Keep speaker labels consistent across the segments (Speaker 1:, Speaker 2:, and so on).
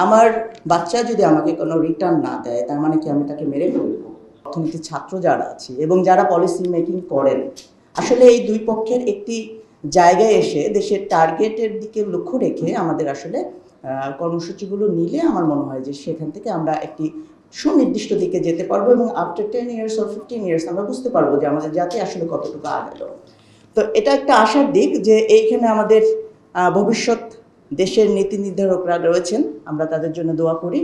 Speaker 1: আমার বাচ্চা যদি আমাকে কোনো রিটার্ন না দেয় তার মানে কি আমি তাকে মেরে ফেলব? অর্থনীতির ছাত্র যারা আছে এবং যারা পলিসি মেকিং করেন, আসলে এই দুই পক্ষের একটি জায়গায় এসে দেশের টার্গেটের দিকে লক্ষ্য রেখে আমাদের আসলে কর্মসূচিগুলো নিলে আমার মনে হয় যে সেখান থেকে আমরা একটি সুনির্দিষ্ট দিকে যেতে পারবো এবং আফটার 10 ইয়ার্স অর 15 ইয়ার্স আমরা বুঝতে পারবো যে আমাদের জাতি আসলে কতটুকু আগালো। তো এটা একটা আশার দিক যে এইখানে আমাদের ভবিষ্যৎ দেশের নীতি নির্ধারকরা রয়েছেন, আমরা তাদের জন্য দোয়া করি।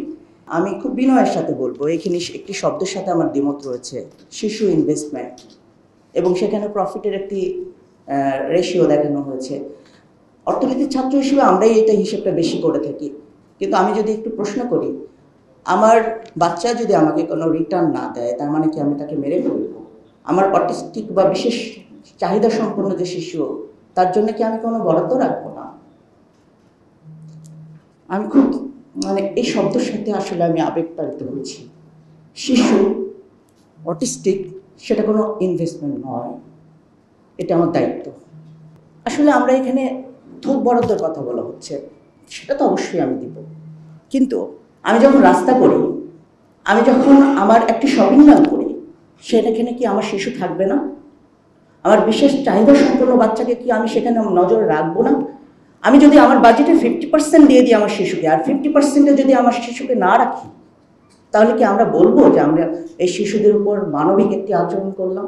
Speaker 1: আমি খুব বিনয়ের সাথে বলবো, এইখানে একটি শব্দের সাথে আমার দ্বিমত রয়েছে, শিশু ইনভেস্টমেন্ট, এবং সেখানে প্রফিটের একটি রেশিও দেখানো হয়েছে। অর্থনীতির ছাত্র হিসেবে আমরাই এটা হিসেবটা বেশি করে থাকি, কিন্তু আমি যদি একটু প্রশ্ন করি, আমার বাচ্চা যদি আমাকে কোনো রিটার্ন না দেয় তার মানে কি আমি তাকে মেরে ফেলবো? আমার অটিস্টিক বা বিশেষ চাহিদা সম্পন্ন যে শিশু, তার জন্য কি আমি কোনো বরাদ্দ রাখবো না? আমি খুব এই শব্দের সাথে আসলে আমি আবেগতাড়িত হচ্ছি। শিশু, অটিস্টিক, সেটা কোনো ইনভেস্টমেন্ট নয়, এটা আমার দায়িত্ব। আসলে আমরা এখানে থোক বরাদ্দের কথা বলা হচ্ছে, সেটা তো অবশ্যই আমি দিব, কিন্তু আমি যখন রাস্তা করি, আমি যখন আমার একটি শপিং মল করি, সেখানে কি আমার শিশু থাকবে না? আমার বিশেষ চাহিদা সম্পন্ন বাচ্চাকে কি আমি সেখানে নজর রাখবো না? আমি যদি আমার বাজেটে 50% দিয়ে দিই আমার শিশুকে, আর 50% যদি আমার শিশুকে না রাখি, তাহলে কি আমরা বলবো যে আমরা এই শিশুদের উপর মানবিক একটি আচরণ করলাম?